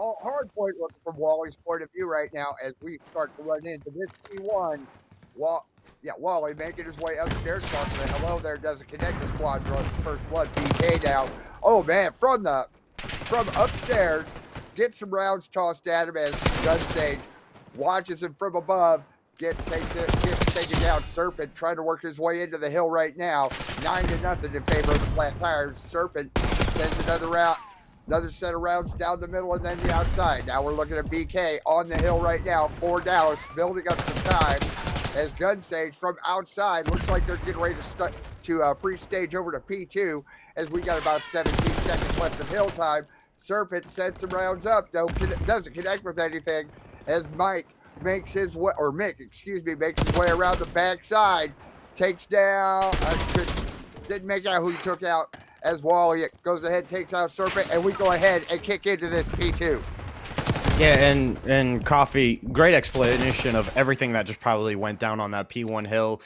all hard point looking from Wally's point of view right now as we start to run into this P1. Wally making his way upstairs, talking to hello there, doesn't connect the squad, draws the first blood. BK now. Oh man, from upstairs, gets some rounds tossed at him as Gun Sage watches him from above. Gets taken down. Serpent trying to work his way into the hill right now. 9-0 in favor of the Flat Tires. Serpent sends another set of rounds down the middle and then the outside. Now we're looking at BK on the hill right now for Dallas, building up some time as Gun Sage from outside looks like they're getting ready to pre-stage over to P2 as we got about 17 seconds left of hill time. Serpent sets some rounds up, doesn't connect with anything as Mick makes his way around the backside, takes down, didn't make out who he took out as Wally goes ahead, takes out Serpent, and we go ahead and kick into this P2. Yeah, and Coffee, great explanation of everything that just probably went down on that P1 hill.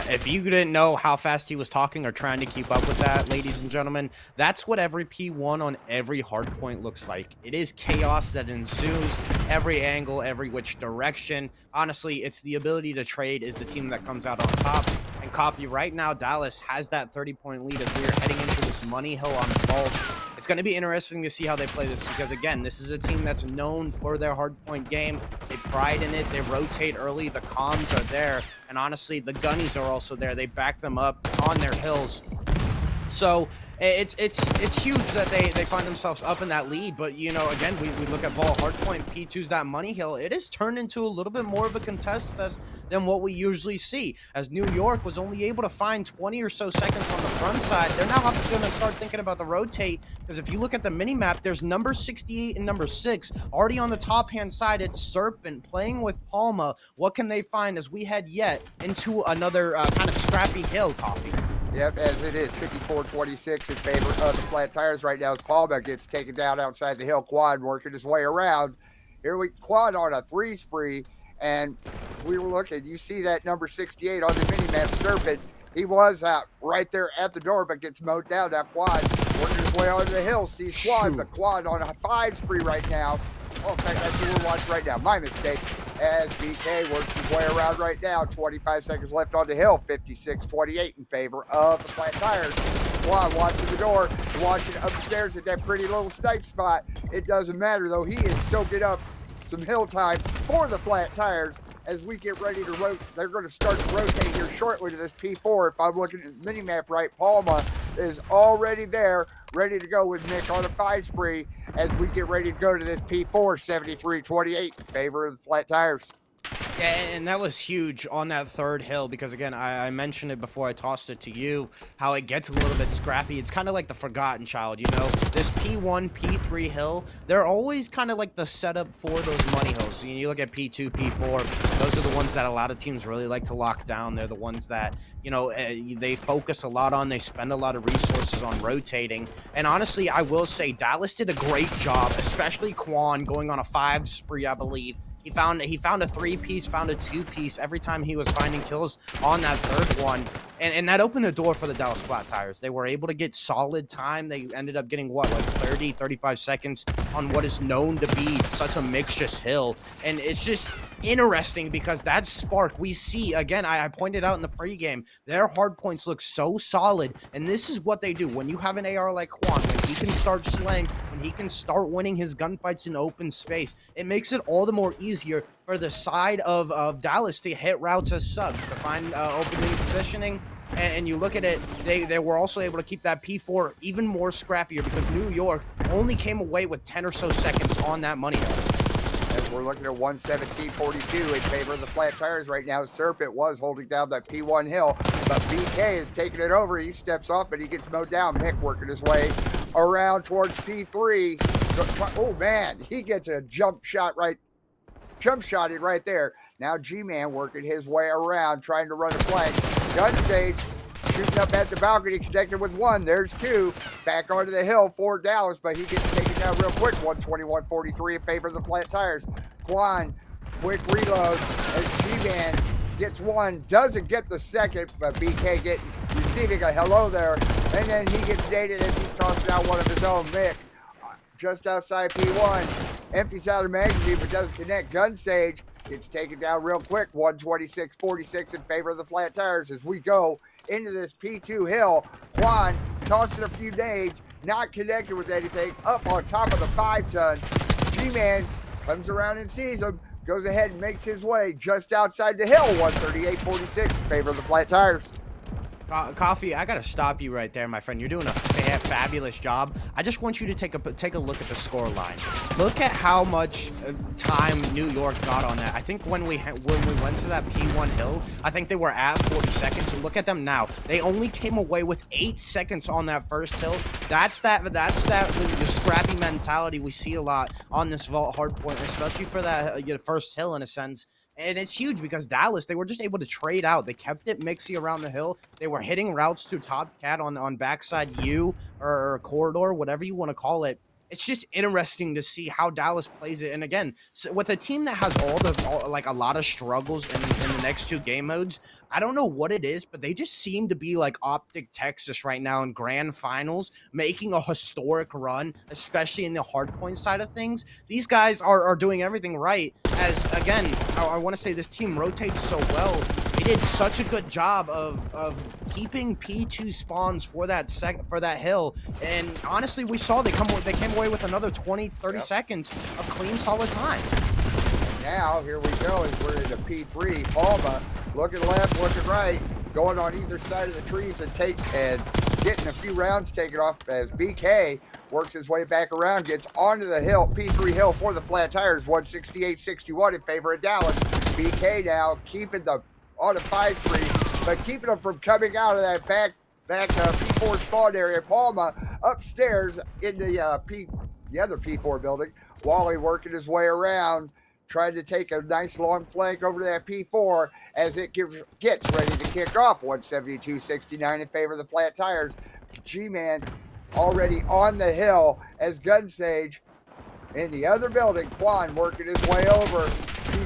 If you didn't know how fast he was talking or trying to keep up with that, ladies and gentlemen, that's what every P1 on every hardpoint looks like. It is chaos that ensues, every angle, every which direction. Honestly, it's the ability to trade is the team that comes out on top. And Coffee, right now, Dallas has that 30-point lead as we are heading into this money hill on the vault. It's going to be interesting to see how they play this because, again, this is a team that's known for their hardpoint game. They pride in it. They rotate early. The comms are there. And honestly, the gunnies are also there. They back them up on their hills. So it's huge that they find themselves up in that lead. But, you know, again, we look at ball hardpoint, P2's that money hill. It has turned into a little bit more of a contest fest than what we usually see. As New York was only able to find 20 or so seconds on the front side, they're now going to start thinking about the rotate. Because if you look at the mini map, there's number 68 and number 6 already on the top hand side. It's Serpent playing with Palma. What can they find as we head yet into another kind of scrappy hill, Coffee? Yep, as it is 54-26 in favor of the Flat Tires right now as Palma gets taken down outside the hill. Quad working his way around. Quad on a 3 spree, and we were looking, you see that number 68 on the mini-map, Serpent. He was out right there at the door, but gets mowed down. That Quad working his way onto the hill. Sees Quad, but Quad on a 5 spree right now. Oh, in fact, that's who we're watching right now. My mistake. As BK works his way around right now. 25 seconds left on the hill. 56-28 in favor of the Flat Tires. Quad watching the door, watching upstairs at that pretty little snipe spot. It doesn't matter, though. He is soaking up some hill time for the Flat Tires as we get ready to rotate. They're going to start to rotate here shortly to this P4. If I'm looking at the mini-map right, Palma is already there, ready to go with Nick on a 5 spree as we get ready to go to this P4, 73-28 in favor of the Flat Tires. Yeah, and that was huge on that third hill because, again, I mentioned it before I tossed it to you, how it gets a little bit scrappy. It's kind of like the forgotten child, you know? This P1, P3 hill, they're always kind of like the setup for those money hills. You look at P2, P4, those are the ones that a lot of teams really like to lock down. They're the ones that, you know, they focus a lot on. They spend a lot of resources on rotating. And honestly, I will say Dallas did a great job, especially Quan going on a 5 spree, I believe. He found a 3-piece, found a 2-piece every time he was finding kills on that third one. And that opened the door for the Dallas Flat Tires. They were able to get solid time. They ended up getting, what, like 30, 35 seconds on what is known to be such a mixtious hill. And it's just interesting because that spark we see, again, I pointed out in the pregame, their hard points look so solid. And this is what they do. When you have an AR like Quan, when he can start slaying, when he can start winning his gunfights in open space, it makes it all the more easier for the side of Dallas to hit routes as subs, to find opening positioning. And you look at it, they were also able to keep that P4 even more scrappier because New York only came away with 10 or so seconds on that money hill. As we're looking at 117.42 in favor of the Flat Tires right now. Serpent was holding down that P1 hill, but BK is taking it over. He steps off, but he gets mowed down. Mick working his way around towards P3. Oh, man, he gets a jump shotted right there. Now G-Man working his way around, trying to run a flank. Gun Stage shooting up at the balcony, connected with 1. There's 2. Back onto the hill for Dallas, but he gets taken down real quick. 121.43 in favor of the Flat Tires. Quan, quick reload as G-Man gets 1. Doesn't get the second, but BK receiving a hello there. And then he gets dated as he's tossing out one of his own. Mick just outside P1. Empties out a magazine but doesn't connect. Gun Sage gets taken down real quick. 126.46 in favor of the flat tires as we go into this P2 hill. Juan tossing a few nades, not connected with anything, up on top of the 5-ton. G-Man comes around and sees him, goes ahead and makes his way just outside the hill. 138.46 in favor of the flat tires. Coffee, I gotta stop you right there, my friend. You're doing a fabulous job. I just want you to take a look at the score line. Look at how much time New York got on that. I think when we went to that P1 hill, I think they were at 40 seconds. And look at them now. They only came away with 8 seconds on that first hill. That's the scrappy mentality we see a lot on this vault hardpoint, especially for that first hill in a sense. And it's huge because Dallas, they were just able to trade out. They kept it mixy around the hill. They were hitting routes to Top Cat on backside U or corridor, whatever you want to call it. It's just interesting to see how Dallas plays it. And again, so with a team that has like a lot of struggles in the next 2 game modes, I don't know what it is, but they just seem to be like Optic Texas right now in grand finals, making a historic run, especially in the hardpoint side of things. These guys are doing everything right. As again, I want to say this team rotates so well. They did such a good job of keeping P2 spawns for that hill. And honestly, we saw they came away with another 20-30 seconds of clean, solid time. Now, here we go as we're into P3. Palma looking left, looking right, going on either side of the trees and getting a few rounds taken off as BK works his way back around, gets onto the hill, P3 hill for the flat tires, 168.61 in favor of Dallas. BK now keeping the on a 5-3, but keeping them from coming out of that back P4 spawn area. Palma upstairs in the other P4 building. Wally working his way around, trying to take a nice long flank over to that P4 as it gets ready to kick off. 172.69 in favor of the flat tires. G-Man already on the hill as Gun Sage in the other building. Quan working his way over.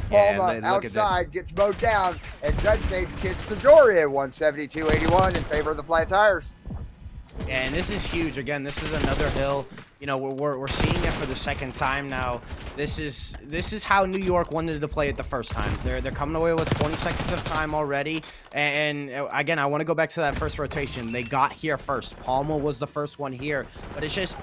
Palma outside gets mowed down, and Gun Sage kicks the door in. 172.81 in favor of the flat tires. Yeah, and this is huge. Again, this is another hill. You know, we're seeing it for the second time now. This is how New York wanted to play it the first time. They're coming away with 20 seconds of time already. And again, I want to go back to that first rotation. They got here first. Palma was the first one here, but it's just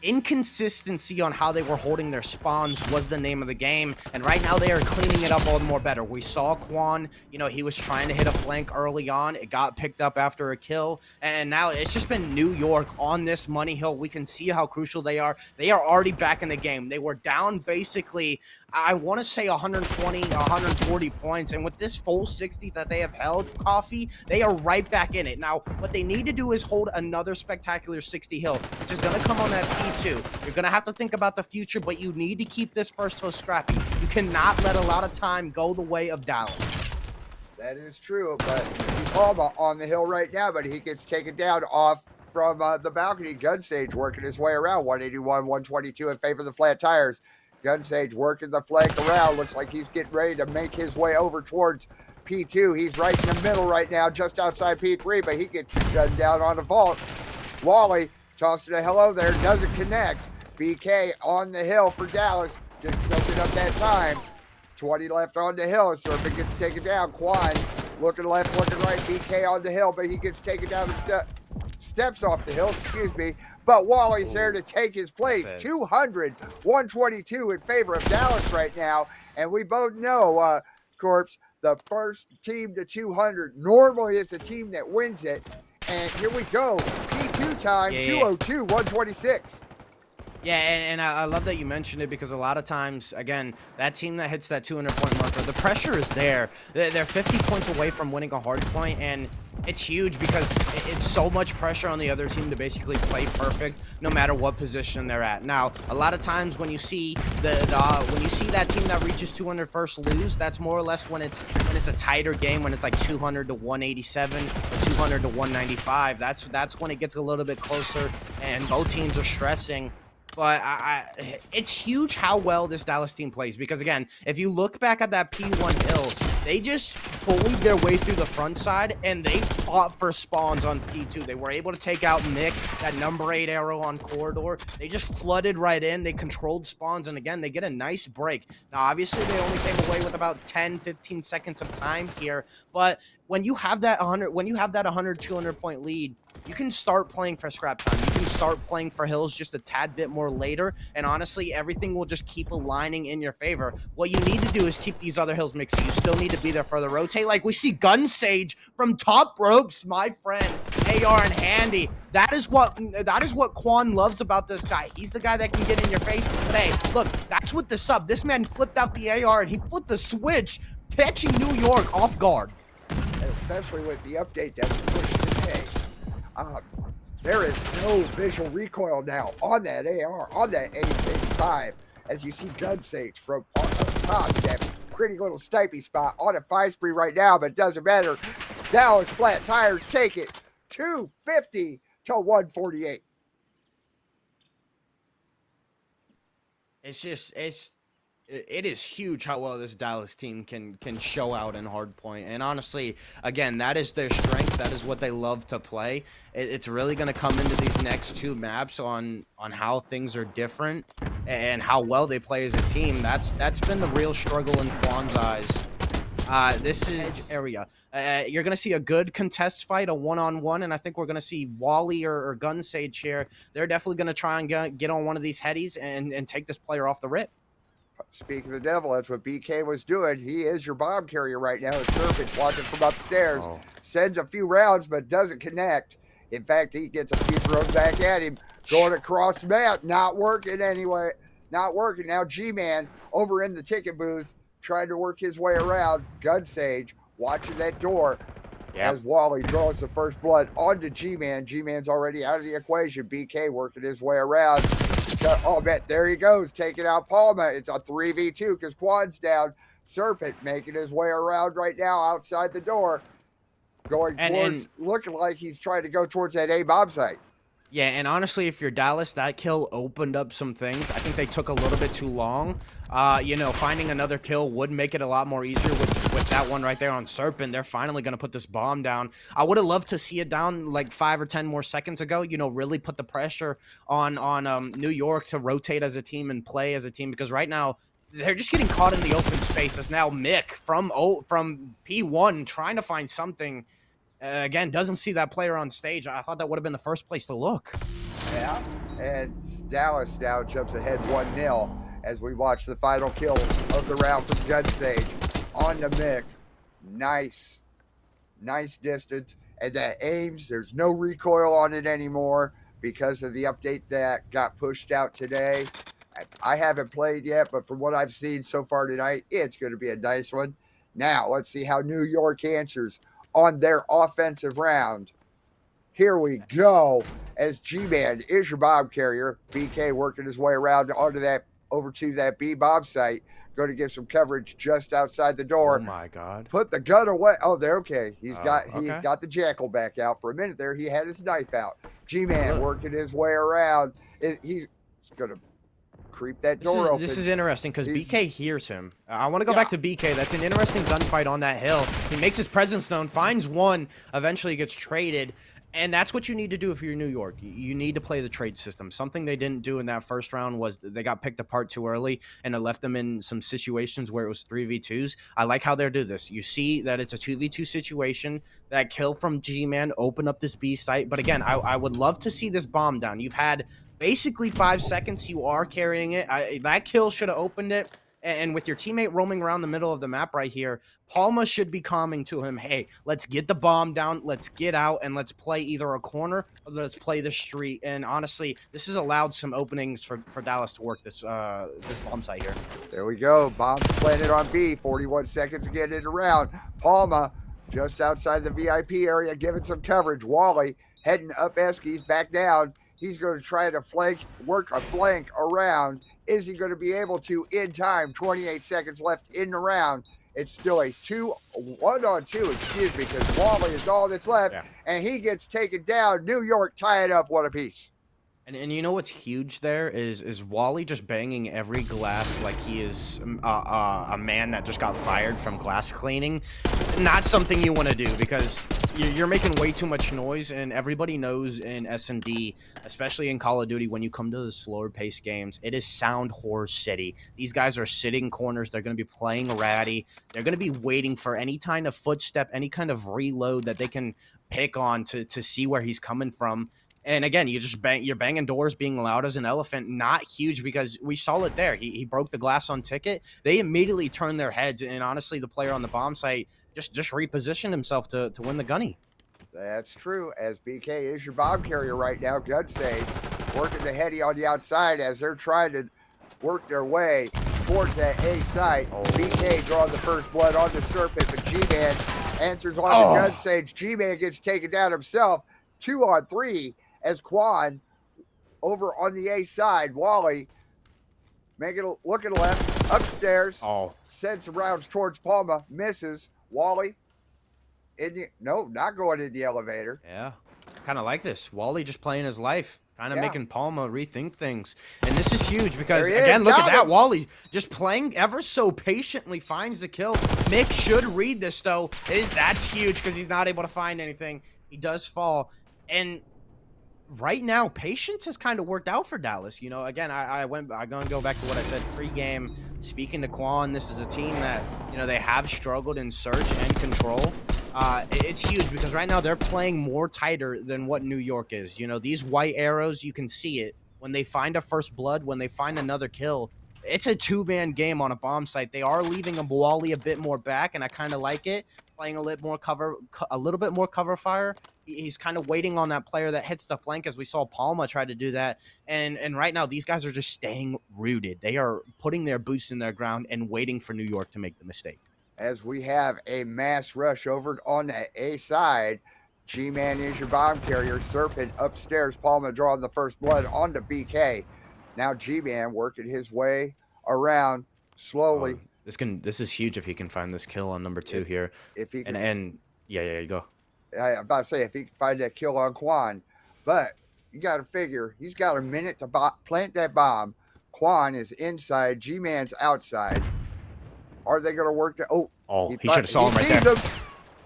inconsistency on how they were holding their spawns was the name of the game, and right now they are cleaning it up all the more better. We saw Quan, you know, he was trying to hit a flank early on. It got picked up after a kill, and now it's just been New York on this money hill. We can see how crucial they are. They are already back in the game. They were down basically, I want to say 120, 140 points, and with this full 60 that they have held, Coffee, they are right back in it. Now, what they need to do is hold another spectacular 60 hill, which is going to come on that P2. You're going to have to think about the future, but you need to keep this first hill scrappy. You cannot let a lot of time go the way of Dallas. That is true, but he's on the hill right now, but he gets taken down off from the balcony. Gun Sage working his way around. 181, 122 in favor of the flat tires. Gun Sage working the flank around. Looks like he's getting ready to make his way over towards P2. He's right in the middle right now, just outside P3, but he gets gunned down on the vault. Wally tossing a hello there, doesn't connect. BK on the hill for Dallas, just soaking up that time. 20 left on the hill. Serpent gets taken down. Quan looking left, looking right. BK on the hill, but he gets taken down and steps off the hill, excuse me. But Wally's there to take his place. 200, 122 in favor of Dallas right now. And we both know, Corpse, the first team to 200 normally is the team that wins it. And here we go. P2 time, 202, 126. Yeah, and I love that you mentioned it, because a lot of times, again, that team that hits that 200-point marker, the pressure is there. They're 50 points away from winning a hard point, and it's huge because it's so much pressure on the other team to basically play perfect no matter what position they're at. Now, a lot of times when you see that team that reaches 200 first lose, that's more or less when it's a tighter game, when it's like 200 to 187 or 200 to 195. That's when it gets a little bit closer and both teams are stressing. But it's huge how well this Dallas team plays because, again, if you look back at that P1 hill, they just bullied their way through the front side, and they fought for spawns on P2. They were able to take out Mick, that number 8 arrow on corridor. They just flooded right in. They controlled spawns, and again, they get a nice break. Now, obviously, they only came away with about 10, 15 seconds of time here, but when you have that 100, 200 point lead, you can start playing for scrap time. You can start playing for hills just a tad bit more later, and honestly, everything will just keep aligning in your favor. What you need to do is keep these other hills mixing. You still need to be there for the rotate. Like we see Gun Sage from top ropes, my friend, AR and Handy. That is what Quan loves about this guy. He's the guy that can get in your face. But hey, look, that's what the sub. This man flipped out the AR and he flipped the switch, catching New York off guard. And especially with the update that's pushed today. There is no visual recoil now on that AR, on that A85, as you see Gun Sage from on top, that pretty little snipey spot on a 5 spree right now, but it doesn't matter. Dallas flat tires take it 250 to 148. It is huge how well this Dallas team can show out in hardpoint. And honestly, again, that is their strength. That is what they love to play. It's really going to come into these next two maps on how things are different and how well they play as a team. That's been the real struggle in Quan's eyes. This is area. You're going to see a good contest fight, a one-on-one, and I think we're going to see Wally or Gun Sage here. They're definitely going to try and get on one of these headies and take this player off the rip. Speaking of the devil, that's what BK was doing. He is your bomb carrier right now. It's Serpent watching from upstairs. Oh. Sends a few rounds, but doesn't connect. In fact, he gets a few thrown back at him. Going across the map. Not working anyway. Not working. Now G-Man over in the ticket booth trying to work his way around. Gun Sage watching that door. Yep. As Wally draws the first blood onto G-Man. G-Man's already out of the equation. BK working his way around. Oh, man, there he goes, taking out Palma. It's a 3v2 because Quan's down. Serpent making his way around right now outside the door. Going towards, looking like he's trying to go towards that A-bomb site. Yeah, and honestly, if you're Dallas, that kill opened up some things. I think they took a little bit too long. You know, finding another kill would make it a lot more easier with that one right there on Serpent. They're finally going to put this bomb down. I would have loved to see it down like 5 or 10 more seconds ago, you know, really put the pressure on New York to rotate as a team and play as a team, because right now they're just getting caught in the open space. As now Mick from P1 trying to find something. Again, doesn't see that player on stage. I thought that would have been the first place to look. Yeah, and Dallas now jumps ahead 1-0 as we watch the final kill of the round from Gun Stage on the Mick. Nice distance. And that aims, there's no recoil on it anymore because of the update that got pushed out today. I haven't played yet, but from what I've seen so far tonight, it's going to be a nice one. Now, let's see how New York answers on their offensive round. Here we go. As G-Man is your bomb carrier. BK working his way around onto that, over to that B bomb site. Going to get some coverage just outside the door. Oh my God! Put the gun away. Oh, they're okay. He's got the jackal back out for a minute there. He had his knife out. G-Man working his way around. He's going to creep that door open. This is interesting because BK hears him. I want to go back to BK. That's an interesting gunfight on that hill. He makes his presence known, finds one, eventually gets traded. And that's what you need to do if you're New York. You need to play the trade system. Something they didn't do in that first round was they got picked apart too early, and it left them in some situations where it was 3v2s. I like how they do this. You see that it's a 2v2 situation. That kill from G-Man opened up this B site. But again, I would love to see this bomb down. You've had basically 5 seconds. You are carrying it. That kill should have opened it. And with your teammate roaming around the middle of the map right here, Palma should be calming to him, hey, let's get the bomb down, let's get out, and let's play either a corner or let's play the street. And honestly, this has allowed some openings for Dallas to work this bomb site here. There we go. Bombs planted on B. 41 seconds to get it around. Palma just outside the VIP area giving some coverage. Wally heading up Eskies back down. He's going to try to work a flank around. Is he going to be able to in time? 28 seconds left in the round. It's still a 1-on-2, excuse me, because Wally is all that's left, and he gets taken down. New York tie it up one apiece. And you know what's huge there is Wally just banging every glass like he is a man that just got fired from glass cleaning. Not something you want to do because you're making way too much noise, and everybody knows in S&D, especially in Call of Duty, when you come to the slower paced games, it is sound horror city. These guys are sitting corners. They're going to be playing ratty. They're going to be waiting for any kind of footstep, any kind of reload that they can pick on to see where he's coming from. And again, you're banging doors, being loud as an elephant. Not huge because we saw it there. He broke the glass on ticket. They immediately turned their heads, and honestly, the player on the bomb site just repositioned himself to win the gunny. That's true, as BK is your bomb carrier right now. Gun save working the heady on the outside as they're trying to work their way towards that A site. BK drawing the first blood on the Serpent, but G-Man answers on the gun sage. G-Man gets taken down himself. 2 on 3 as Quan over on the A side. Wally making looking left, upstairs. Sends some rounds towards Palma, misses. Wally not going in the elevator. Yeah, kind of like this. Wally just playing his life, kind of making Palma rethink things. And this is huge because, again, look at that. Wally just playing ever so patiently, finds the kill. Mick should read this, though. That's huge because he's not able to find anything. He does fall. And right now, patience has kind of worked out for Dallas. You know, again, I'm going to go back to what I said pre-game. Speaking to Quan, this is a team that, you know, they have struggled in search and control. It's huge because right now they're playing more tighter than what New York is. You know, these white arrows, you can see it. When they find a first blood, when they find another kill, it's a two-man game on a bomb site. They are leaving a Wally a bit more back, and I kind of like it. Playing a little bit more cover fire. He's kind of waiting on that player that hits the flank, as we saw Palma try to do that. And right now, these guys are just staying rooted. They are putting their boots in their ground and waiting for New York to make the mistake. As we have a mass rush over on the A side, G-Man is your bomb carrier. Serpent upstairs. Palma drawing the first blood onto BK. Now G-Man working his way around slowly. This is huge if he can find this kill on number 2 here. If he can, and you go. I'm about to say if he can find that kill on Quan, but you got to figure he's got a minute to plant that bomb. Quan is inside. G-Man's outside. Are they going to work? He should have saw him right there.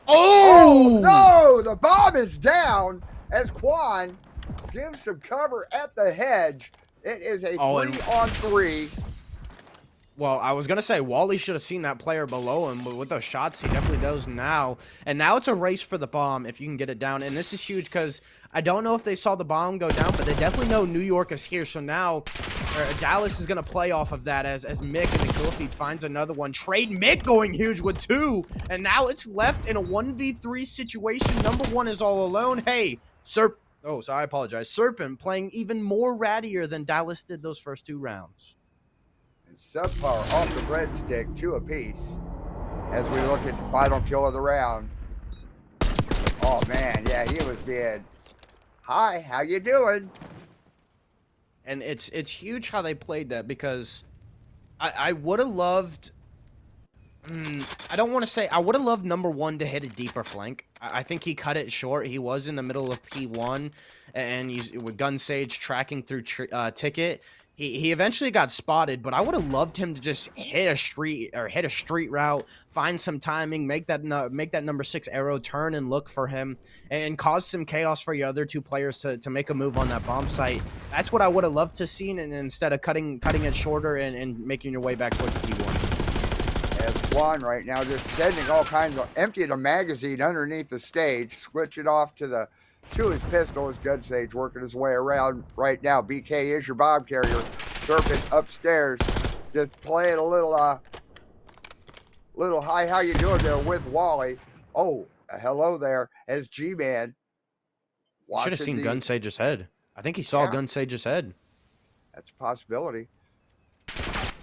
Oh no! The bomb is down as Quan gives some cover at the hedge. It is a 3-on-3. Well, I was going to say, Wally should have seen that player below him, but with those shots, he definitely does now. And now it's a race for the bomb if you can get it down. And this is huge because I don't know if they saw the bomb go down, but they definitely know New York is here. So now Dallas is going to play off of that as Mick in the kill feed finds another one. Trade Mick going huge with 2. And now it's left in a 1v3 situation. Number 1 is all alone. Hey, I apologize. Serpent playing even more rattier than Dallas did those first 2 rounds. SubPar off the breadstick, 2 apiece. As we look at the final kill of the round. Oh man, yeah, he was being, hi, how you doing? And it's huge how they played that because I would have loved. I don't want to say I would have loved number 1 to hit a deeper flank. I think he cut it short. He was in the middle of P1, and with Gun Sage tracking through Ticket. He eventually got spotted, but I would have loved him to just hit a street route, find some timing, make that number 6 arrow turn and look for him, and cause some chaos for your other 2 players to make a move on that bomb site. That's what I would have loved to seen, and instead of cutting it shorter and making your way back towards P1. As Juan right now just sending all kinds of emptying a magazine underneath the stage, switch it off to his pistol. His Gun Sage working his way around right now. BK is your bomb carrier. Serpent upstairs, just playing a little hi, how you doing there with Wally. Oh, hello there as G-Man. Should have seen Gun Sage's head. I think he saw Gun Sage's head. That's a possibility.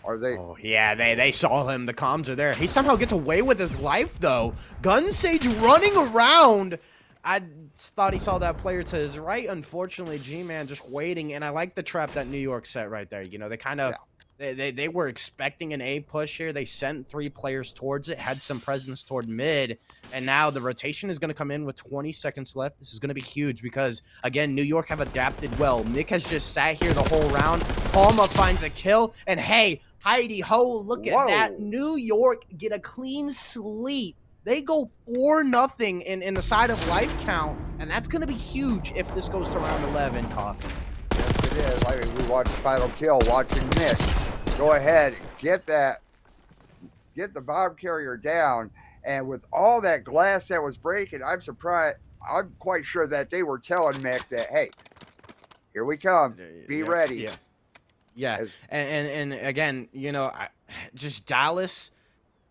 Are they? Oh yeah, they saw him. The comms are there. He somehow gets away with his life though. Gun Sage running around. I thought he saw that player to his right. Unfortunately, G-Man just waiting, and I like the trap that New York set right there. You know, they kind of They were expecting an A push here. They sent 3 players towards it, had some presence toward mid, and now the rotation is going to come in with 20 seconds left. This is going to be huge because, again, New York have adapted well. Nick has just sat here the whole round. Palma finds a kill, and hey, Heidi ho, look at that. New York get a clean sweep. They go 4-0 in the side of life count, and that's going to be huge if this goes to round 11, Coffee. Yes, it is. I mean, we watched Final Kill, watching Nick go ahead, get the bomb carrier down, and with all that glass that was breaking, I'm quite sure that they were telling Mick that, hey, here we come, be ready. Yeah. And again, you know, just Dallas,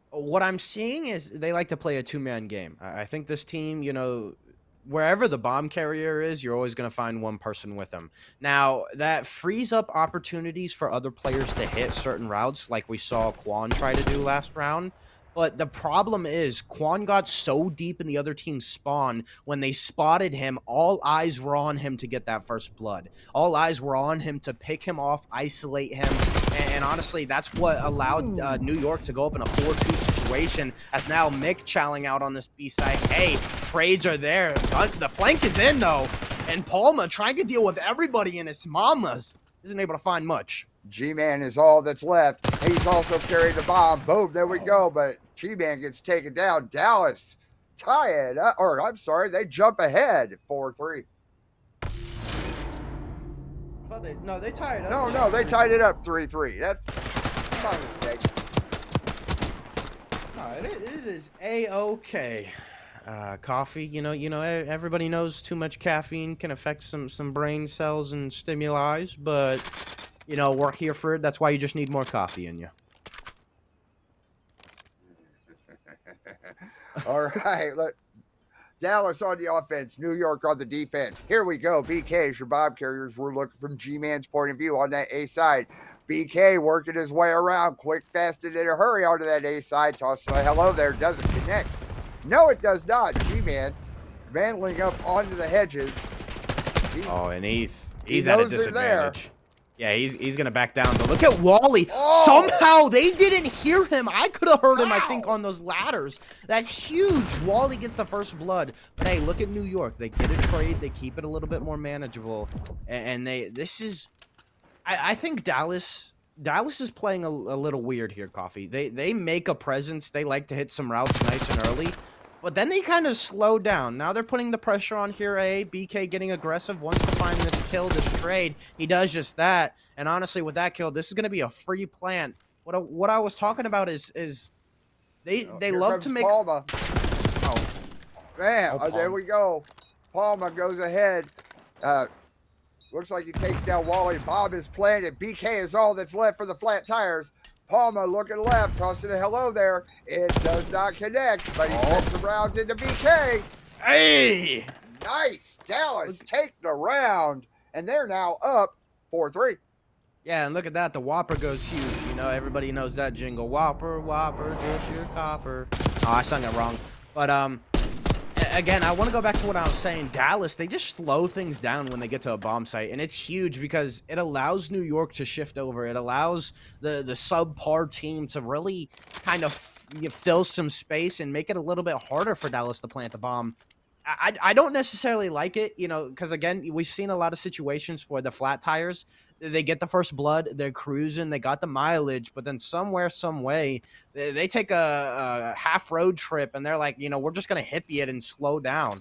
what I'm seeing is they like to play a 2-man game. I think this team, you know, wherever the bomb carrier is, you're always going to find one person with them. Now, that frees up opportunities for other players to hit certain routes, like we saw Quan try to do last round. But the problem is Quan got so deep in the other team's spawn, when they spotted him, all eyes were on him to get that first blood. All eyes were on him to pick him off, isolate him. And honestly, that's what allowed New York to go up in a 4-2 situation, as now Mick chowing out on this B side. Hey, trades are there. The flank is in, though. And Palma, trying to deal with everybody in his mamas, isn't able to find much. G-Man is all that's left. He's also carrying the bomb. Boom, there we go. But G-Man gets taken down. Dallas tie it up. Or, I'm sorry, they jump ahead 4-3. No, they tied it up. No, they tied it up 3-3. That's my mistake. No, it is A-okay. Coffee, you know, everybody knows too much caffeine can affect some brain cells and stimuli, but, you know, we're here for it. That's why you just need more coffee in you. All right, look. Dallas on the offense, New York on the defense. Here we go. BK is your bomb carriers. We're looking from G-Man's point of view on that A side. BK working his way around, quick, fast, and in a hurry onto that A side. Toss a hello there. Doesn't connect. No, it does not. G-Man mantling up onto the hedges. And he's at a disadvantage. Yeah, he's gonna back down. But look at Wally. Oh. Somehow they didn't hear him. I could have heard him, I think, on those ladders. That's huge. Wally gets the first blood. But hey, look at New York. They get a trade. They keep it a little bit more manageable. And I think Dallas is playing a little weird here, Coffee. They make a presence. They like to hit some routes nice and early. But then they kind of slow down. Now they're putting the pressure on here, BK getting aggressive, wants to find this kill, this trade. He does just that. And honestly, with that kill, this is going to be a free plant. What I was talking about is they love to make... Palma. Oh. Bam. There we go. Palma goes ahead. Looks like he takes down Wally. Bob is planted. BK is all that's left for the flat tires. Palma looking left, tossing a hello there. It does not connect, but he sets the rounds into BK. Hey! Nice. Dallas take the round, and they're now up 4-3. Yeah, and look at that. The Whopper goes huge. You know, everybody knows that jingle. Whopper, Whopper, just your copper. Oh, I sung it wrong. But, again, I want to go back to what I was saying. Dallas, they just slow things down when they get to a bomb site, and it's huge because it allows New York to shift over. It allows the subpar team to really kind of fill some space and make it a little bit harder for Dallas to plant the bomb. I don't necessarily like it, you know, because, again, we've seen a lot of situations for the flat tires. They get the first blood, they're cruising, they got the mileage, but then somewhere, some way, they take a half road trip, and they're like, you know, we're just going to hippie it and slow down.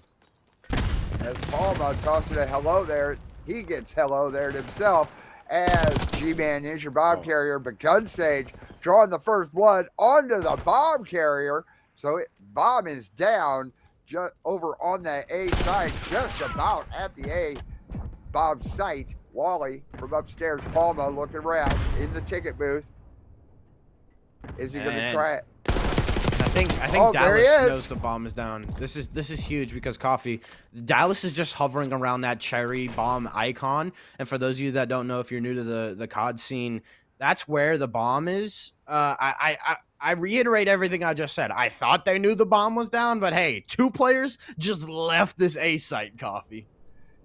As Palma tosses a hello there, he gets hello there himself, as G-Man is your bomb carrier, but Gunsage drawing the first blood onto the bomb carrier, so bomb is down just over on that A side, just about at the A bomb site. Wally from upstairs, Palma looking around in the ticket booth. Is he going to try it? I think Dallas knows the bomb is down. This is huge because Coffee, Dallas is just hovering around that cherry bomb icon. And for those of you that don't know, if you're new to the COD scene, that's where the bomb is. I reiterate everything I just said. I thought they knew the bomb was down, but hey, 2 players just left this A site, Coffee.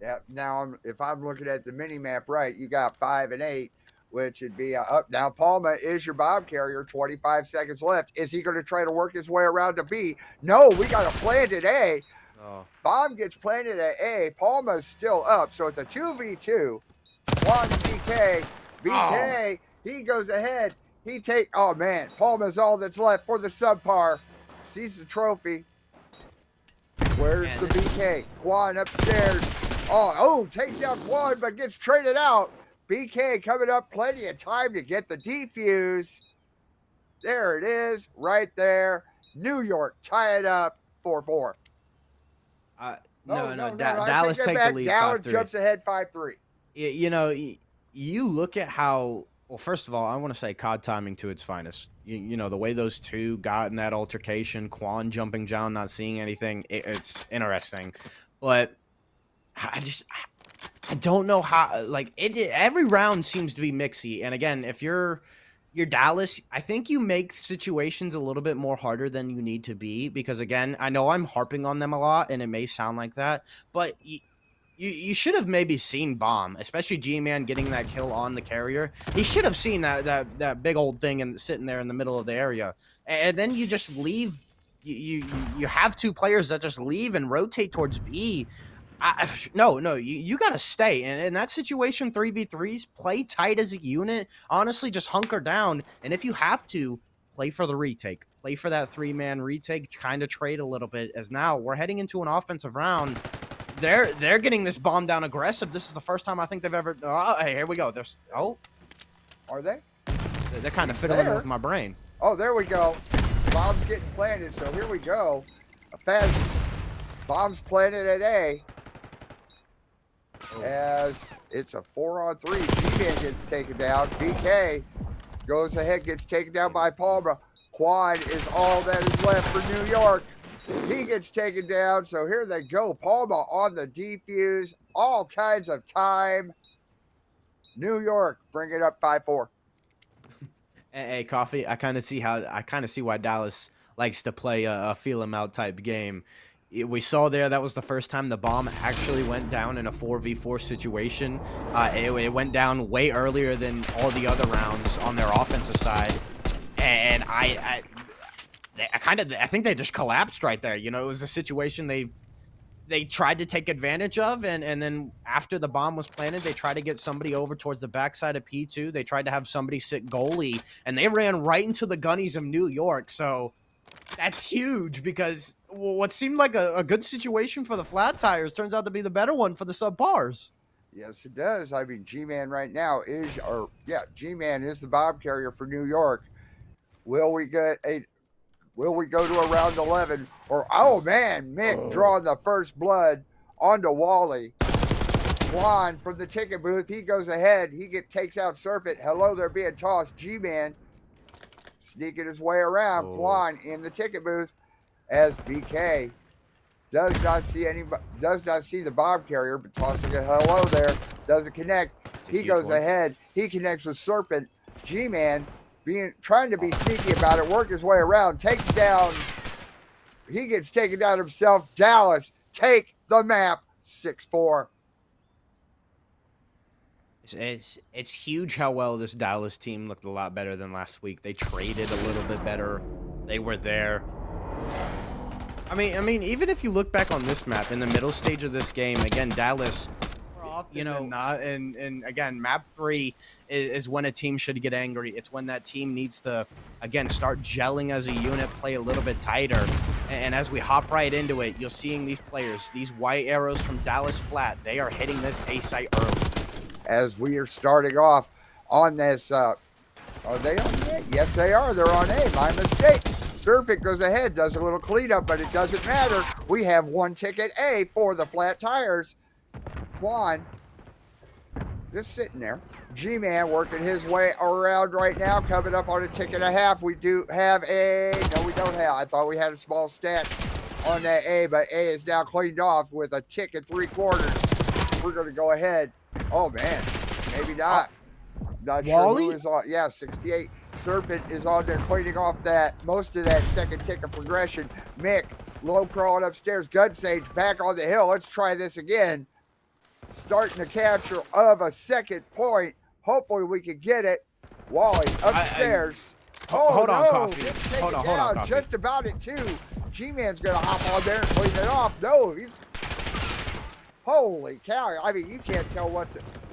Yeah, now if I'm looking at the mini map right, you got 5 and 8 which would be up. Now, Palma is your bomb carrier. 25 seconds left. Is he going to try to work his way around to B? No, we got to plant at A. Oh. Bomb gets planted at A. Palma's still up, so it's a 2v2. Juan to BK. BK, he goes ahead. Oh man, Palma's all that's left for the subpar. Sees the trophy. Where's the BK? Juan upstairs. Takes down Juan, but gets traded out. BK coming up, plenty of time to get the defuse. There it is, right there. New York tie it up 4-4. No, Dallas take the lead 5-3. Dallas jumps ahead 5-3. You know, you look at how. Well, first of all, I want to say COD timing to its finest. You know, the way those two got in that altercation, Quan jumping down, not seeing anything, it's interesting. But I don't know how, like, every round seems to be mixy. And again, if you're Dallas, I think you make situations a little bit more harder than you need to be. Because, again, I know I'm harping on them a lot, and it may sound like that. But you should have maybe seen Bomb, especially G-Man getting that kill on the carrier. He should have seen that big old thing and sitting there in the middle of the area. And then you just leave. You have two players that just leave and rotate towards B. No, you got to stay. And in that situation, 3v3s, play tight as a unit. Honestly, just hunker down. And if you have to, play for the retake. Play for that 3-man retake, kind of trade a little bit. As now we're heading into an offensive round. They're getting this bomb down aggressive. This is the first time I think they've ever. Hey, here we go. Are they? They're kind of fiddling with my brain. Oh, there we go. Bomb's getting planted. So here we go. A fast bomb's planted at A. As it's a 4-on-3. G-Man gets taken down. BK goes ahead, gets taken down by Palma. Quad is all that is left for New York. He gets taken down, so here they go. Palma on the defuse. All kinds of time. New York bring it up 5-4. Hey, Coffee, I kind of see why Dallas likes to play a feel 'em out type game. We saw there that was the first time the bomb actually went down in a 4v4 situation. It went down way earlier than all the other rounds on their offensive side, and I think they just collapsed right there. You know, it was a situation they tried to take advantage of, and then after the bomb was planted, they tried to get somebody over towards the backside of P2. They tried to have somebody sit goalie, and they ran right into the gunnies of New York. So that's huge, because what seemed like a good situation for the flat tires turns out to be the better one for the subpars. Yes, it does. I mean, G-Man right now G-Man is the bomb carrier for New York. Will we go to a round 11? Or, oh man, Mick drawing the first blood onto Wally. Juan from the ticket booth, he goes ahead. He takes out Serpent. Hello, they're being tossed. G-Man sneaking his way around. Juan in the ticket booth as BK does not see the bomb carrier, but tossing a hello there. Doesn't connect. He goes ahead. He connects with Serpent. G-Man trying to be sneaky about it, work his way around, takes down. He gets taken down himself. Dallas take the map 6-4. It's huge how well this Dallas team looked a lot better than last week. They traded a little bit better. They were there. I mean, even if you look back on this map in the middle stage of this game, again, Dallas, you know, and again, map 3 is when a team should get angry. It's when that team needs to, again, start gelling as a unit, play a little bit tighter. And as we hop right into it, you're seeing these players, these white arrows from Dallas Flat, they are hitting this A site early. As we are starting off on this, are they on A? Yes, they are. They're on A. My mistake. Serpent goes ahead, does a little cleanup, but it doesn't matter. We have one ticket A for the flat tires. Juan just sitting there. G-Man working his way around right now, coming up on a ticket and a half. We do have A. No, we don't have. I thought we had a small stat on that A, but A is now cleaned off with a ticket 3/4. We're going to go ahead. Oh, man. Maybe not. Not Wally? sure who is on. Yeah, 68. Serpent is on there cleaning off most of that second ticket progression. Mick, low crawling upstairs. Gun Sage back on the hill. Let's try this again. Starting the capture of a second point Hopefully we can get it. Wally upstairs. Hold on, no, Coffee. just take Hold it on, down. Coffee. Just about it too. G-Man's gonna hop on there and clean it off. No, he's holy cow. I mean, you can't tell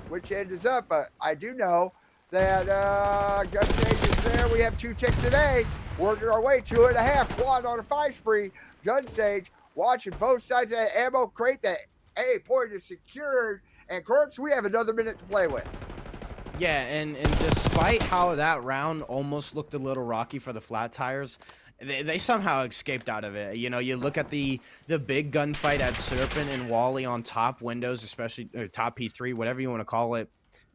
which end is up, but I do know that Gun Stage is there. We have 2 ticks today. Working our way 2.5 quad on a 5 spree. Gun Stage watching both sides of that ammo crate. That A point is secured. And Corpse, we have another minute to play with. Yeah, and despite how that round almost looked a little rocky for the flat tires, they somehow escaped out of it. You know, you look at the big gunfight at Serpent and Wally on top windows, especially or top P3, whatever you want to call it.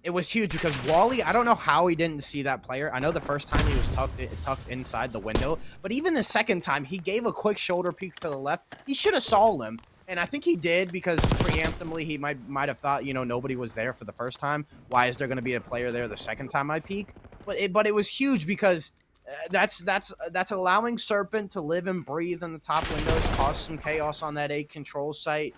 It was huge because Wally, I don't know how he didn't see that player. I know the first time he was tucked inside the window, but even the second time, he gave a quick shoulder peek to the left. He should have saw him. And I think he did because preemptively he might have thought, you know, nobody was there for the first time. Why is there going to be a player there the second time I peek? But it was huge because that's allowing Serpent to live and breathe in the top windows, cause some chaos on that A control site.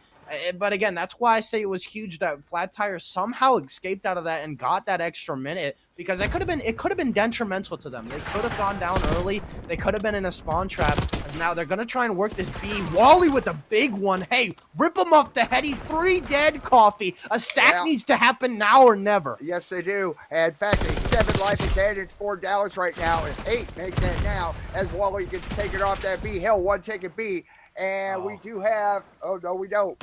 But again, that's why I say it was huge that Flat Tire somehow escaped out of that and got that extra minute, because it could have been detrimental to them. They could have gone down early. They could have been in a spawn trap. As now they're gonna try and work this B. Wally with a big one. Hey, rip him off the head. He 3 dead, Coffee. A stack needs to happen now or never. Yes, they do. And in fact, a 7 life advantage for Dallas right now, and 8 make that now as Wally gets taken off that B hill. 1 ticket B. And we do have, oh no, we don't.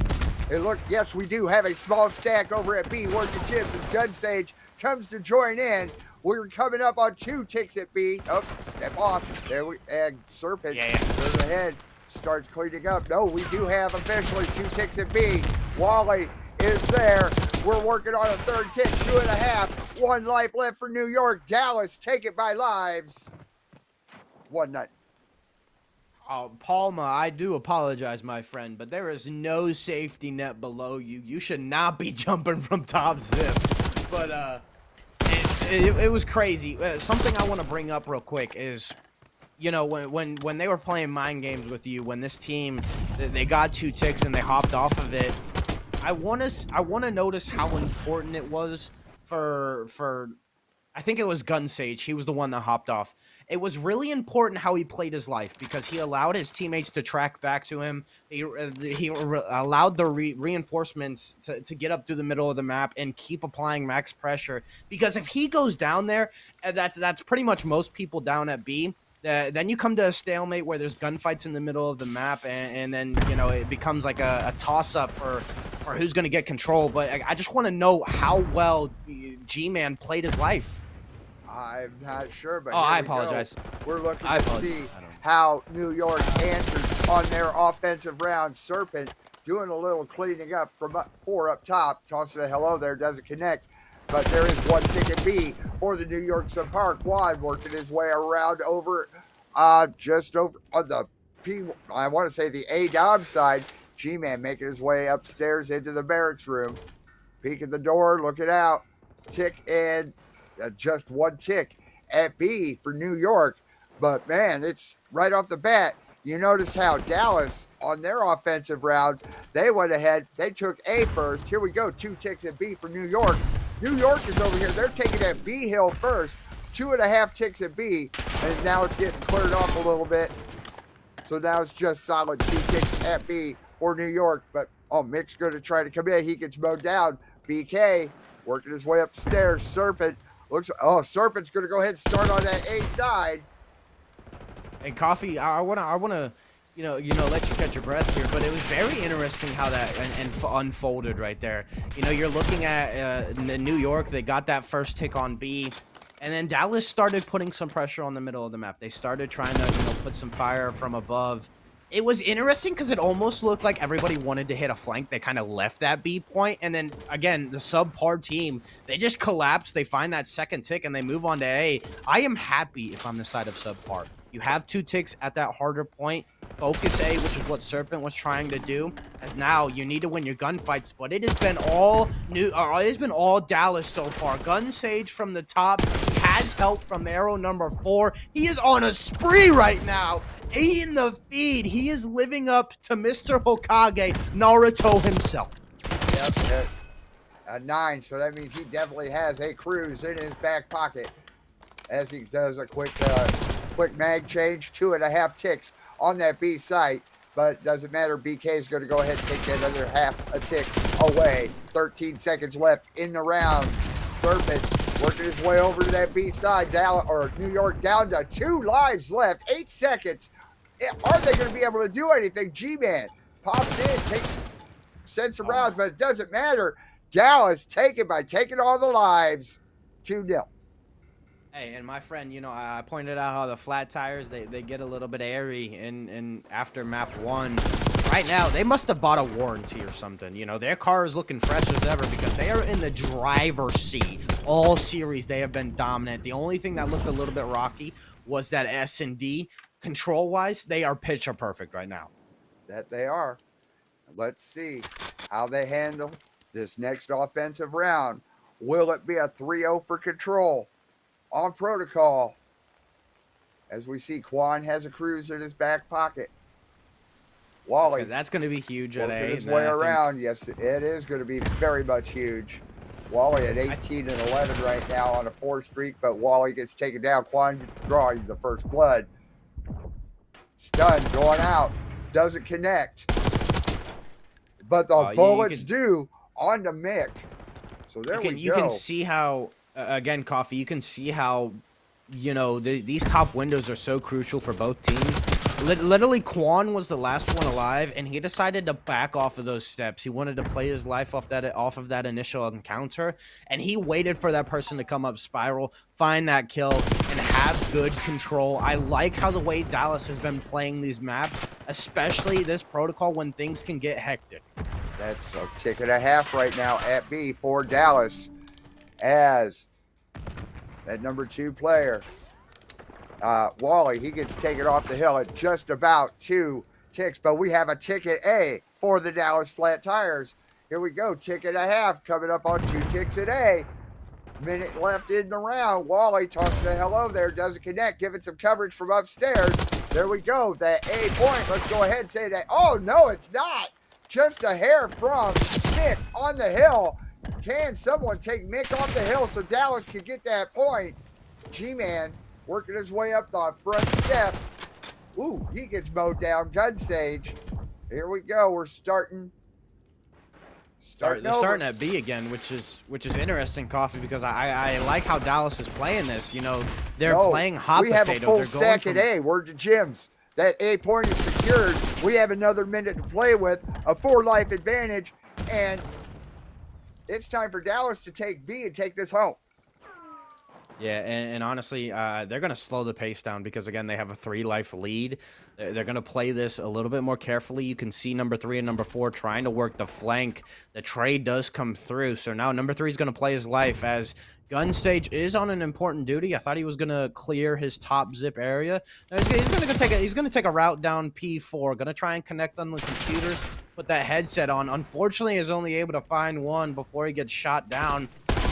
Yes, we do have a small stack over at B working chips as Gun Stage comes to join in. We're coming up on 2 ticks at B. Oh, step off. There we, and Serpent goes ahead, starts cleaning up. No, we do have officially 2 ticks at B. Wally is there. We're working on a 3rd tick, 2.5. 1 life left for New York. Dallas, take it by lives. 1-0. Oh, Palma, I do apologize, my friend, but there is no safety net below you. You should not be jumping from top zip. But it was crazy. Something I want to bring up real quick is, you know, when they were playing mind games with you, when this team they got 2 ticks and they hopped off of it, I want to notice how important it was for I think it was Gun Sage. He was the one that hopped off. It was really important how he played his life because he allowed his teammates to track back to him. He allowed the reinforcements to get up through the middle of the map and keep applying max pressure. Because if he goes down there, that's pretty much most people down at B. Then you come to a stalemate where there's gunfights in the middle of the map, and then, you know, it becomes like a toss-up for who's going to get control. But I just want to know how well G-Man played his life. I'm not sure, but I apologize. We're looking to see how New York answers on their offensive round. Serpent doing a little cleaning up from 4 up top. Tossing a hello there, doesn't connect. But there is 1 ticket B for the New York SubPar quad, working his way around over, just over on the P, I want to say the A Dom side. G-Man making his way upstairs into the barracks room. Peek at the door, looking out. Tick and just 1 tick at B for New York. But man, it's right off the bat. You notice how Dallas on their offensive round, they went ahead. They took A first. Here we go. 2 ticks at B for New York. New York is over here. They're taking that B hill first. 2.5 ticks at B. And now it's getting cleared off a little bit. So now it's just solid 2 ticks at B for New York. But, oh, Mick's going to try to come in. He gets mowed down. BK working his way upstairs. Serpent looks, oh, Serpent's going to go ahead and start on that A side. And Coffee, I wanna, you know, let you catch your breath here, but it was very interesting how that unfolded right there. You know, you're looking at New York. They got that first tick on B, and then Dallas started putting some pressure on the middle of the map. They started trying to, you know, put some fire from above. It was interesting because it almost looked like everybody wanted to hit a flank. They kind of left that B point, and then again, the SubPar team, they just collapse. They find that second tick and they move on to A. I am happy if I'm the side of SubPar. You have 2 ticks at that harder point. Focus A, which is what Serpent was trying to do. As now you need to win your gunfights, but it has been all Dallas so far. Gun Sage from the top. He has help from arrow number 4. He is on a spree right now. A in the feed. He is living up to Mr. Hokage, Naruto himself. Yep. A 9, so that means he definitely has a cruise in his back pocket as he does a quick mag change, 2.5 ticks on that B site. But it doesn't matter. BK is going to go ahead and take that other half a tick away. 13 seconds left in the round. Serpent working his way over to that B side. New York down to 2 lives left. 8 seconds. Are they going to be able to do anything? G-Man pops in, sends some rounds, but it doesn't matter. Dallas taking all the lives. 2-0. Hey, and my friend, you know, I pointed out how the flat tires, they get a little bit airy in after map 1. Right now, they must have bought a warranty or something. You know, their car is looking fresh as ever because they are in the driver's seat. All series, they have been dominant. The only thing that looked a little bit rocky was that S&D. Control-wise, they are picture perfect right now. That they are. Let's see how they handle this next offensive round. Will it be a 3-0 for control? On protocol, as we see, Quan has a cruise in his back pocket. Wally, that's going to be huge at A. His way around. Yes, it is going to be very much huge. Wally at 18 and 11 right now on a 4 streak, but Wally gets taken down. Quan drawing the first blood. Stun going out, doesn't connect, but the bullets do on the Mick. So there we go. You can see how. Again, Coffee, you can see how, you know, these top windows are so crucial for both teams. Literally, Quan was the last one alive, and he decided to back off of those steps. He wanted to play his life off of that initial encounter, and he waited for that person to come up spiral, find that kill, and have good control. I like how the way Dallas has been playing these maps, especially this protocol when things can get hectic. That's a tick and a half right now at B for Dallas. As that number 2 player, Wally, he gets taken off the hill at just about 2 ticks, but we have a tick at A for the Dallas Flat Tires. Here we go, tick and a half coming up on 2 ticks at A. Minute left in the round. Wally tosses a hello there, doesn't connect, giving some coverage from upstairs. There we go, that A point. Let's go ahead and say that. Oh, no, it's not. Just a hair from Mick on the hill. Can someone take Mick off the hill so Dallas can get that point? G-Man working his way up the front step. Ooh, he gets mowed down. Gun Sage. Here we go. We're starting. They're starting at B again, which is interesting, Coffee, because I like how Dallas is playing this. You know, they're playing hot potato. We have a full stack at A. Word to Jim's. That A point is secured. We have another minute to play with. A 4-life advantage. And it's time for Dallas to take B and take this home. Yeah, and honestly, they're going to slow the pace down because, again, they have a 3-life lead. They're going to play this a little bit more carefully. You can see number 3 and number 4 trying to work the flank. The trade does come through. So now number 3 is going to play his life as Gun Stage is on an important duty. I thought he was going to clear his top zip area. He's going to take a route down P4. Going to try and connect on the computers. Put that headset on. Unfortunately, is only able to find one before he gets shot down.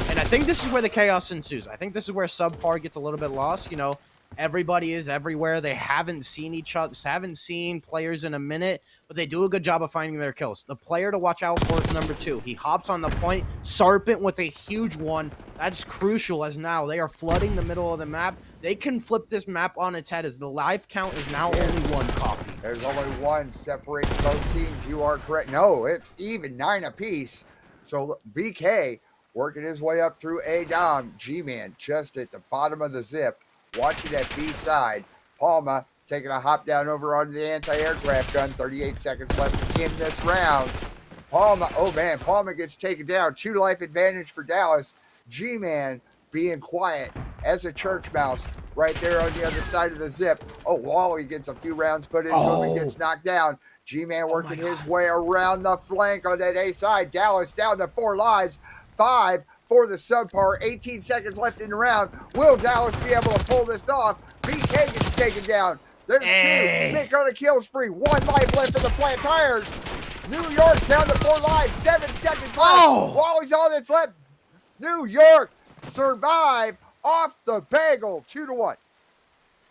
And I think this is where the chaos ensues. I think this is where SubPar gets a little bit lost. You know, everybody is everywhere. They haven't seen each other, haven't seen players in a minute, but they do a good job of finding their kills. The player to watch out for is number 2. He hops on the point. Serpent with a huge one. That's crucial as now they are flooding the middle of the map. They can flip this map on its head as the life count is now only 1 copy. There's only 1 separating both teams. You are correct. No, it's even 9 apiece. So BK working his way up through A dom. G-Man just at the bottom of the zip, watching that B side. Palma taking a hop down over onto the anti-aircraft gun. 38 seconds left in this round. Palma, oh man, Palma gets taken down. 2-life advantage for Dallas. G-Man being quiet as a church mouse right there on the other side of the zip. Oh, Wally gets a few rounds put into him and gets knocked down. G-Man working his way around the flank on that A side. Dallas down to 4 lives. 5 for the SubPar. 18 seconds left in the round. Will Dallas be able to pull this off? BK gets taken down. There's 2. Mick on a kill spree. 1 life left in the Flat Tires. New York down to 4 lives. 7 seconds left. Wally's all that's left. New York survive off the bagel. 2-1.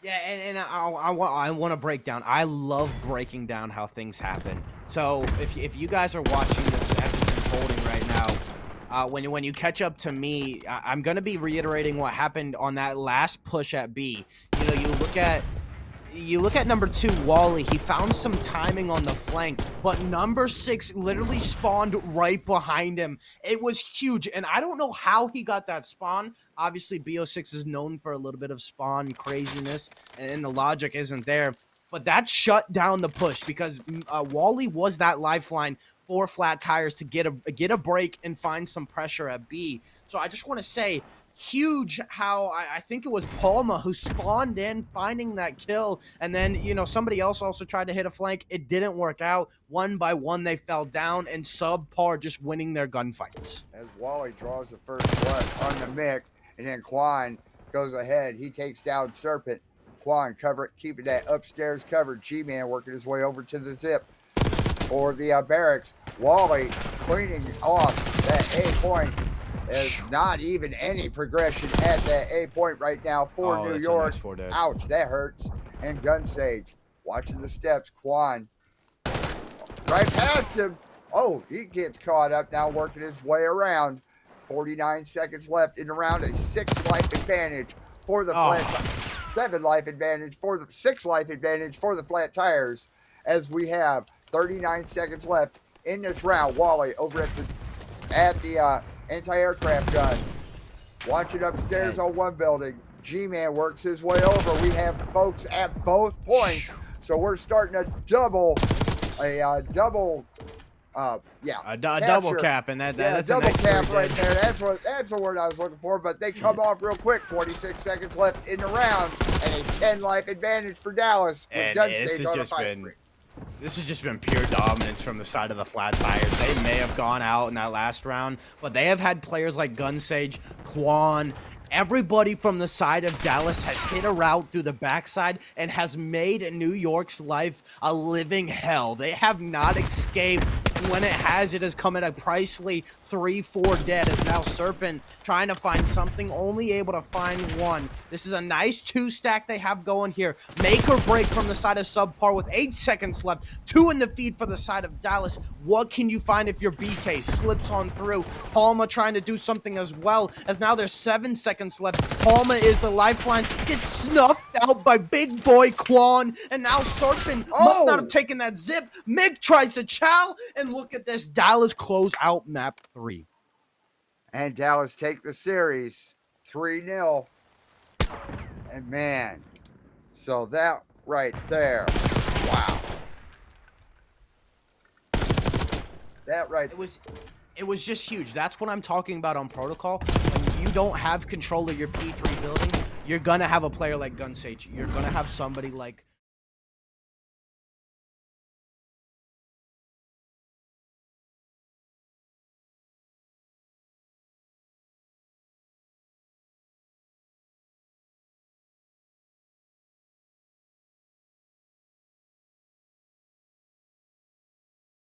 Yeah, and I want to break down. I love breaking down how things happen. So if you guys are watching this as it's unfolding right now, when you catch up to me, I'm gonna be reiterating what happened on that last push at B. You know, you look at number 2, Wally. He found some timing on the flank, but number 6 literally spawned right behind him. It was huge, and I don't know how he got that spawn. Obviously, BO6 is known for a little bit of spawn craziness, and the logic isn't there. But that shut down the push because Wally was that lifeline for flat tires to get a break and find some pressure at B. So I just want to say, huge how I think it was Palma who spawned in, finding that kill, and then, you know, somebody else also tried to hit a flank. It didn't work out. One by one, they fell down, and SubPar just winning their gunfights. As Wally draws the first blood on the Mick, and then Quan goes ahead. He takes down Serpent. Quan keeping that upstairs covered. G-Man working his way over to the zip for the barracks. Wally cleaning off that A point. There's not even any progression at that A point right now for New York. Nice. Ouch, that hurts. And Gun Sage watching the steps. Quan right past him. Oh, he gets caught up now, working his way around. 49 seconds left in the round. A 6 life advantage for the flat. 7 life advantage for the 6 life advantage for the flat tires. As we have 39 seconds left in this round. Wally over at the anti-aircraft gun, watching upstairs on one building. G-Man works his way over. We have folks at both points, so we're starting a double double cap, and that's a double nice cap right there. That's the word I was looking for. But they come off real quick. 26 seconds left in the round, and a 10 life advantage for Dallas. And this has just been pure dominance from the side of the flat tires. They may have gone out in that last round, but they have had players like Gun Sage, Quan. Everybody from the side of Dallas has hit a route through the backside and has made New York's life a living hell. They have not escaped. When it has come at a pricely 3-4 dead, as now Serpent trying to find something, only able to find one. This is a nice 2-stack they have going here. Make or break from the side of SubPar with 8 seconds left. 2 in the feed for the side of Dallas. What can you find if your BK slips on through? Palma trying to do something as well, as now there's 7 seconds left. Palma is the lifeline, gets snuffed out by big boy Quan, and now Serpent must not have taken that zip. Mick tries to chow, and look at this. Dallas close out map 3. And Dallas take the series 3-0. And man, so that right there, wow. That right. It was just huge. That's what I'm talking about on protocol. When you don't have control of your P3 building, you're gonna have a player like Gun Sage. You're gonna have somebody like